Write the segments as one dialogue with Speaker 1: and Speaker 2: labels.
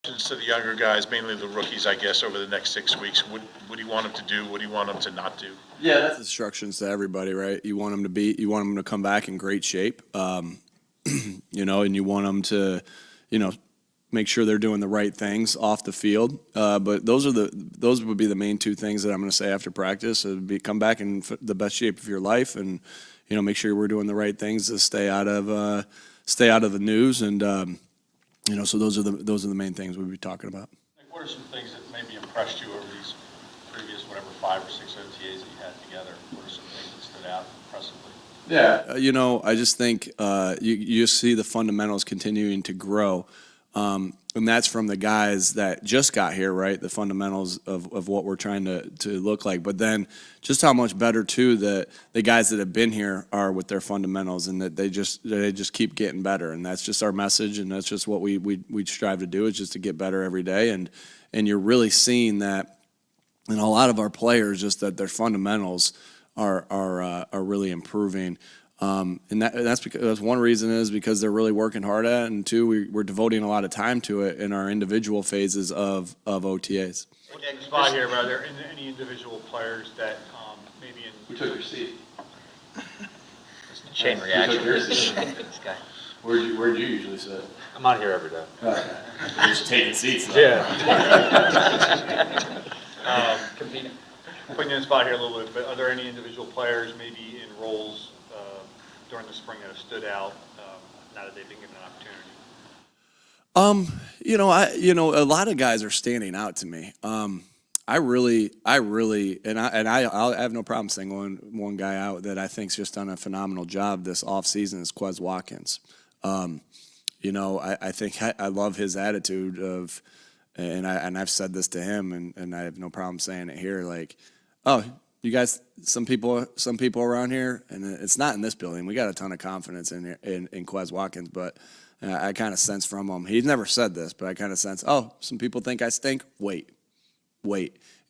Speaker 1: To the younger guys, mainly the rookies, I guess, over the next 6 weeks? What do you want them to do? What do you want them to not do?
Speaker 2: Yeah, that's instructions to everybody, right? You want them to come back in great shape, and you want them to, make sure they're doing the right things off the field. But those would be the main two things that I'm going to say after practice. It'd be come back in the best shape of your life, and make sure we're doing the right things to stay out of the news, and so those are the main things we'll be talking about.
Speaker 3: Like, what are some things that maybe impressed you over these previous 5 or 6 OTAs that you had together? What are some things that stood out impressively?
Speaker 2: Yeah, I just think you see the fundamentals continuing to grow. And that's from the guys that just got here, right? The fundamentals of what we're trying to look like. But then just how much better, too, the guys that have been here are with their fundamentals, and that they just keep getting better. And that's just our message, and that's just what we strive to do, is just to get better every day. And you're really seeing that in a lot of our players, just that their fundamentals are really improving. And that's one reason is because they're really working hard at it, and two, we're devoting a lot of time to it in our individual phases of OTAs.
Speaker 3: Nick, spot here, but are there any individual players that maybe in...
Speaker 4: Who took your seat?
Speaker 5: Chain reaction.
Speaker 4: This
Speaker 5: guy.
Speaker 4: Where'd you usually sit?
Speaker 5: I'm out here every day.
Speaker 4: You're just taking seats. Though.
Speaker 3: Yeah. Competing. Putting you in the spot here a little bit, but are there any individual players maybe in roles during the spring that have stood out now that they've been given an opportunity?
Speaker 2: A lot of guys are standing out to me. I really, and I have no problem singling one guy out that I think's just done a phenomenal job this offseason is Quez Watkins. I think I love his attitude of, and I've said this to him, and I have no problem saying it here, like, oh, you guys, some people around here, and it's not in this building. We got a ton of confidence in Quez Watkins, but I kind of sense from him. He's never said this, but I kind of sense, oh, some people think I stink. Wait,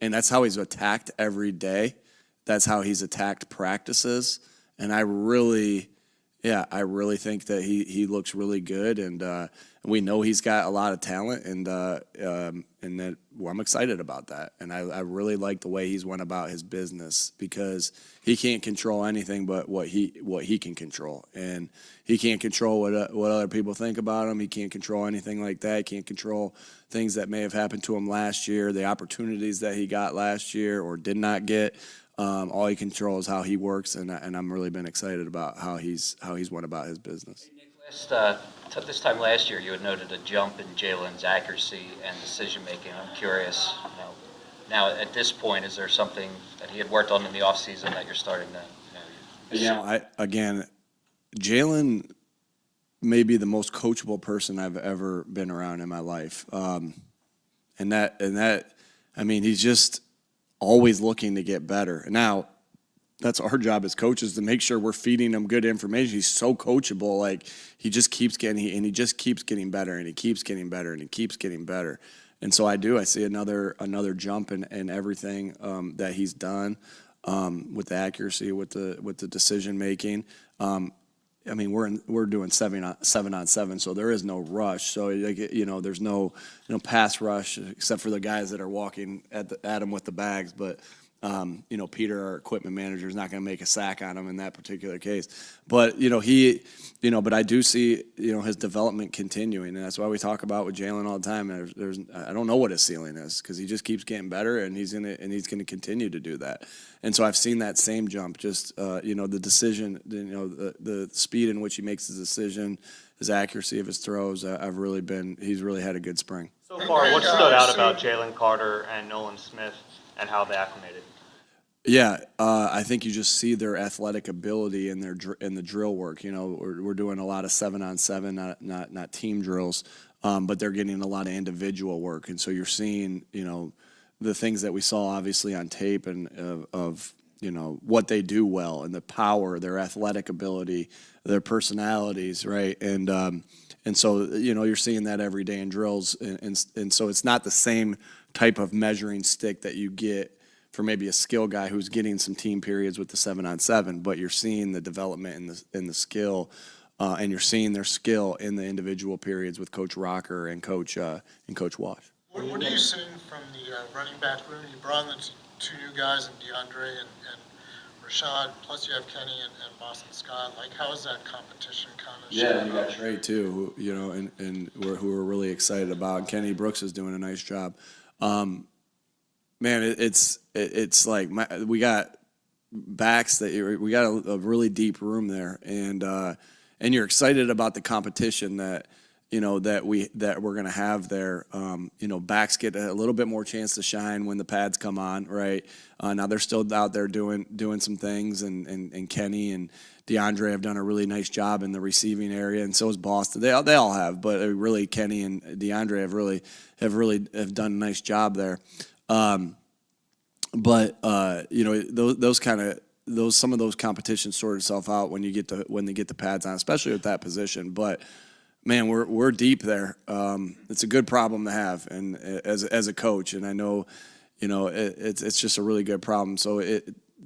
Speaker 2: and that's how he's attacked every day. That's how he's attacked practices, and I really think that he looks really good, and we know he's got a lot of talent, and that I'm excited about that. And I really like the way he's went about his business, because he can't control anything but what he can control, and he can't control what other people think about him. He can't control anything like that. He can't control things that may have happened to him last year, the opportunities that he got last year or did not get. All he controls how he works, and I'm really been excited about how he's went about his business.
Speaker 5: Hey, Nick, this time last year, you had noted a jump in Jalen's accuracy and decision making. I'm curious, now at this point, is there something that he had worked on in the offseason that you're starting to?
Speaker 2: Again, Jalen may be the most coachable person I've ever been around in my life, and that I mean, he's just always looking to get better. Now, that's our job as coaches, to make sure we're feeding him good information. He's so coachable. Like, he just keeps getting better, and he keeps getting better, and he keeps getting better. And so I see another jump in everything that he's done with the accuracy, with the decision making. I mean, we're doing 7-on-7, so there is no rush. So there's no pass rush except for the guys that are walking at him with the bags. But Peter, our equipment manager, is not going to make a sack on him in that particular case. But but I do see his development continuing, and that's why we talk about with Jalen all the time. I don't know what his ceiling is, because he just keeps getting better, and he's gonna continue to do that. And so I've seen that same jump, just the decision, the speed in which he makes his decision, his accuracy of his throws. He's really had a good spring.
Speaker 3: So far, what stood out about Jalen Carter and Nolan Smith and how they acclimated?
Speaker 2: Yeah, I think you just see their athletic ability and in the drill work. We're doing a lot of 7-on-7, not team drills, but they're getting a lot of individual work, and so you're seeing the things that we saw obviously on tape, and of what they do well, and the power, their athletic ability, their personalities, right? And so you're seeing that every day in drills, and so it's not the same type of measuring stick that you get for maybe a skill guy who's getting some team periods with the 7-on-7, but you're seeing the development in the skill and you're seeing their skill in the individual periods with Coach Rocker and Coach Wash.
Speaker 6: What are you seeing from the running back room? You brought in the two new guys, and DeAndre and Rashad, plus you have Kenny and Boston Scott. Like, how is that competition kind of
Speaker 4: Yeah, you got
Speaker 2: Trey too, who we're really excited about. And Kenny Brooks is doing a nice job. Man, it's like we got backs we got a really deep room there, and you're excited about the competition that we're gonna have there. Backs get a little bit more chance to shine when the pads come on, right? Now they're still out there doing some things, and Kenny and DeAndre have done a really nice job in the receiving area, and so has Boston. They all have, but really Kenny and DeAndre have done a nice job there. Some of those competitions sort itself out when they get the pads on, especially with that position. But man, we're deep there. It's a good problem to have, and as a coach, and I know, it's just a really good problem. So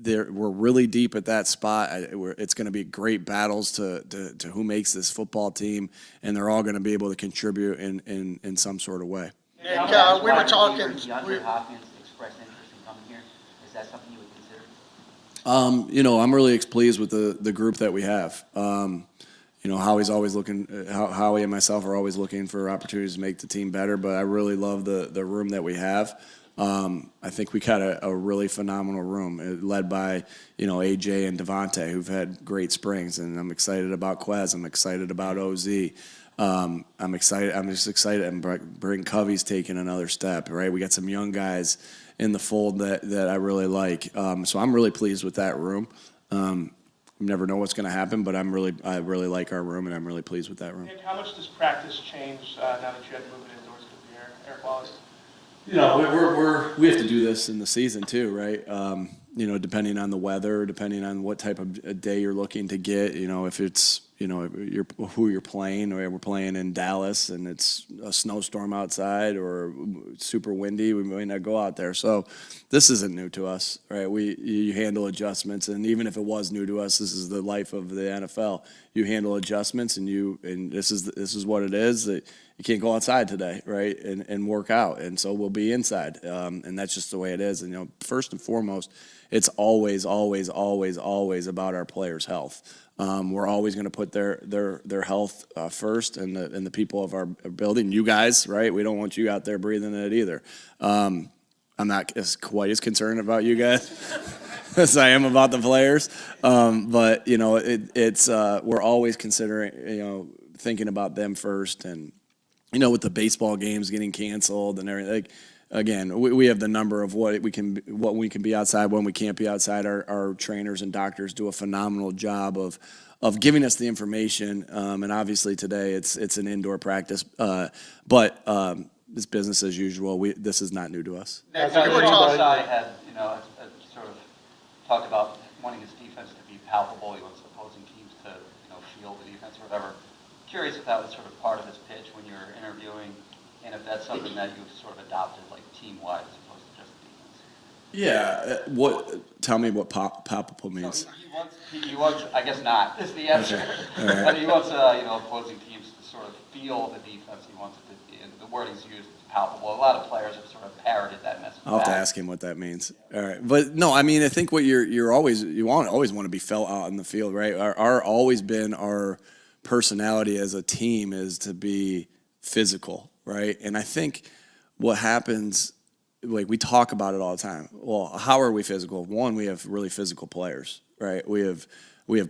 Speaker 2: we're really deep at that spot. It's going to be great battles to who makes this football team, and they're all going to be able to contribute in some sort of way.
Speaker 6: Nick, we were talking.
Speaker 7: DeAndre Hopkins expressed interest in coming here. Is that something you would consider?
Speaker 2: I'm really pleased with the group that we have. Howie's always looking. Howie and myself are always looking for opportunities to make the team better. But I really love the room that we have. I think we got a really phenomenal room, led by AJ and Devontae, who've had great springs, and I'm excited about Quez. I'm excited about OZ. I'm excited. I'm just excited. And Bring Covey's taking another step. Right, we got some young guys in the fold that I really like. So I'm really pleased with that room. You never know what's going to happen, but I really like our room, and I'm really pleased with that room.
Speaker 8: Nick, how much does practice change now that you had to move it indoors with the Eric Wallace?
Speaker 2: We have to do this in the season too, right? Depending on the weather, depending on what type of a day you're looking to get. If it's who you're playing, or we're playing in Dallas and it's a snowstorm outside or super windy, we may not go out there. So this isn't new to us, right? You handle adjustments, and even if it was new to us, this is the life of the NFL. You handle adjustments, and this is what it is. That you can't go outside today, right, and work out, and so we'll be inside, and that's just the way it is. And first and foremost, it's always about our players' health. We're always going to put their health first, and the people of our building. You guys, right? We don't want you out there breathing it either. I'm not quite as concerned about you guys as I am about the players, but we're always considering, thinking about them first, and with the baseball games getting canceled and everything. Again, we have the number of what we can be outside, when we can't be outside. Our trainers and doctors do a phenomenal job of giving us the information. And obviously today it's an indoor practice, but it's business as usual. This is not new to us.
Speaker 6: Nick,
Speaker 7: So
Speaker 6: we were
Speaker 7: Coach
Speaker 6: talking.
Speaker 7: had, sort of talked about wanting his defense to be palpable. He wants opposing teams to, feel the defense or whatever. Curious if that was sort of part of his pitch when you were interviewing, and if that's something that you've sort of adopted, like team-wide, as opposed to just defense.
Speaker 2: Yeah. Tell me what palpable means.
Speaker 7: So he wants, I guess not, is the answer.
Speaker 2: Okay. All right.
Speaker 7: But he wants, opposing teams to sort of feel the defense. He wants it to be, and the wording's used, it's palpable. A lot of players have sort of parroted that message.
Speaker 2: I'll have to ask him what that means. All right, but no, I mean, I think what you always want to be felt out in the field, right? Our personality as a team is to be physical, right? And I think what happens, like, we talk about it all the time. Well, how are we physical? One, we have really physical players, right? We have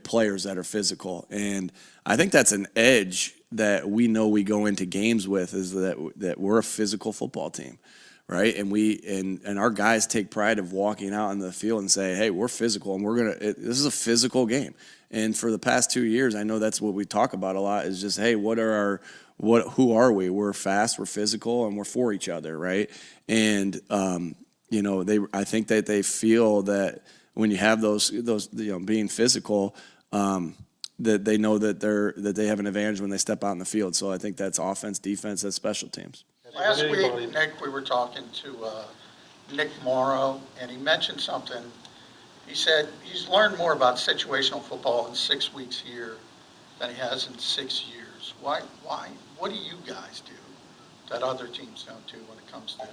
Speaker 2: players that are physical, and I think that's an edge that we know we go into games with, is that we're a physical football team, right? And our guys take pride of walking out in the field and say, hey, we're physical, and this is a physical game. And for the past 2 years, I know that's what we talk about a lot, is just, hey, who are we? We're fast, we're physical, and we're for each other, right? And I think that they feel that when you have those being physical, that they know that they have an advantage when they step out in the field. So I think that's offense, defense, that's special teams.
Speaker 6: Last week, Nick, we were talking to Nick Morrow, and he mentioned something. He said he's learned more about situational football in 6 weeks here
Speaker 9: than he has in 6 years. Why, what do you guys do that other teams don't do when it comes to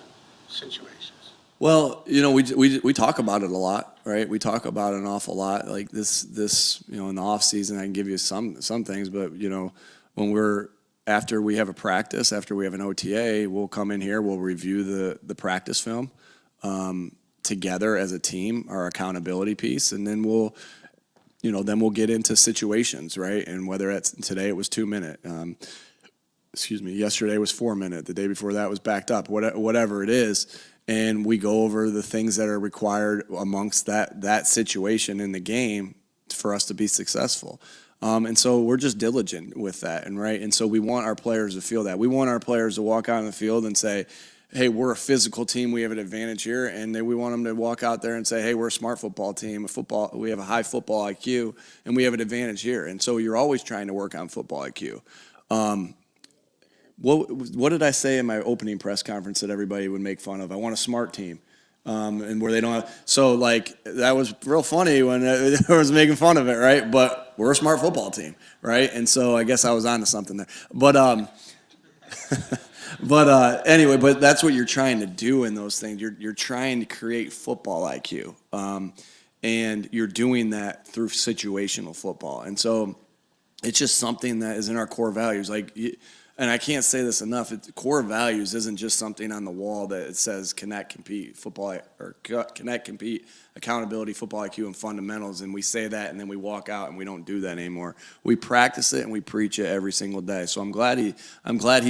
Speaker 9: situations?
Speaker 2: Well, you know, we talk about it a lot, right? We talk about it an awful lot. Like this, you know, in the off season, I can give you some things, but you know, after we have a practice, after we have an OTA, we'll come in here, we'll review the practice film together as a team, our accountability piece, and then we'll get into situations, right? And whether it's today, it was 2 minute. Yesterday was 4 minute. The day before that was backed up. Whatever it is. And we go over the things that are required amongst that situation in the game for us to be successful. And so we're just diligent with that, and so we want our players to feel that. We want our players to walk out on the field and say, hey, we're a physical team, we have an advantage here, and then we want them to walk out there and say, hey, we're a smart football team, we have a high football IQ, and we have an advantage here. And so you're always trying to work on football IQ. What did I say in my opening press conference that everybody would make fun of? I want a smart team. And where they don't have, so like, that was real funny when I was making fun of it, right? But we're a smart football team, right? And so I guess I was onto something there. But anyway, but that's what you're trying to do in those things. You're trying to create football IQ. And you're doing that through situational football. And so it's just something that is in our core values. And I can't say this enough. Core values isn't just something on the wall that it says connect, compete, accountability, football IQ, and fundamentals. And we say that, and then we walk out, and we don't do that anymore. We practice it and we preach it every single day. So I'm glad he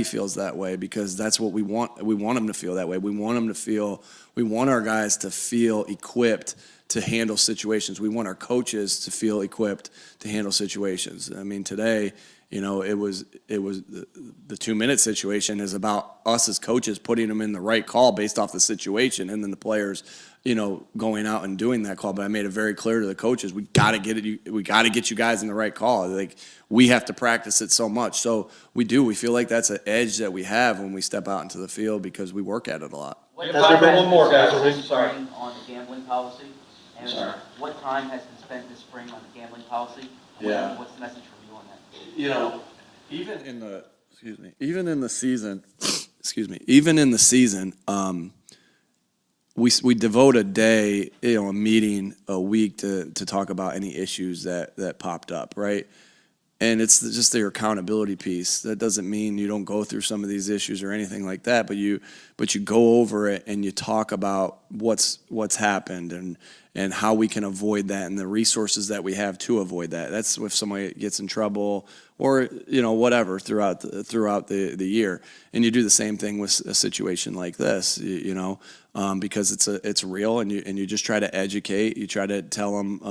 Speaker 2: feels that way, because that's what we want. We want him to feel that way. We want our guys to feel equipped to handle situations. We want our coaches to feel equipped to handle situations. I mean, today, you know, it was the 2 minute situation is about us as coaches putting them in the right call based off the situation, and then the players, you know, going out and doing that call. But I made it very clear to the coaches, we got to get you guys in the right call. Like, we have to practice it so much. So we do. We feel like that's an edge that we have when we step out into the field, because we work at it a lot.
Speaker 3: Has there been one more, guys? Sorry.
Speaker 7: On the gambling policy? And
Speaker 4: Sorry.
Speaker 7: what time has been spent this spring on the gambling policy?
Speaker 4: Yeah.
Speaker 7: What's the message from you on that?
Speaker 4: You know,
Speaker 2: Even in the season, we devote a day, you know, a meeting a week to talk about any issues that popped up, right? And it's just their accountability piece. That doesn't mean you don't go through some of these issues or anything like that, but you go over it and you talk about what's happened and how we can avoid that, and the resources that we have to avoid that. That's if somebody gets in trouble or, you know, whatever throughout the year. And you do the same thing with a situation like this, you know, because it's real, and you just try to educate. You try to tell them,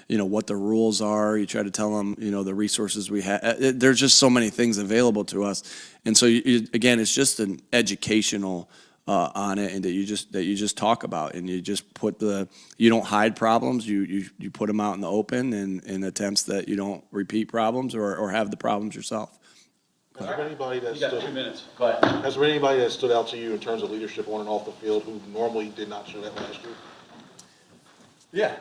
Speaker 2: you know, what the rules are. You try to tell them, you know, the resources we have. There's just so many things available to us, and so again, it's just an educational on it, and that you just talk about, and you just you don't hide problems. You put them out in the open, in attempts that you don't repeat problems or have the problems yourself.
Speaker 10: Has there been anybody that
Speaker 3: You got 2 minutes.
Speaker 7: Go ahead.
Speaker 10: has there been anybody that stood out to you in terms of leadership on and off the field who normally did not show that last year?
Speaker 4: yeah.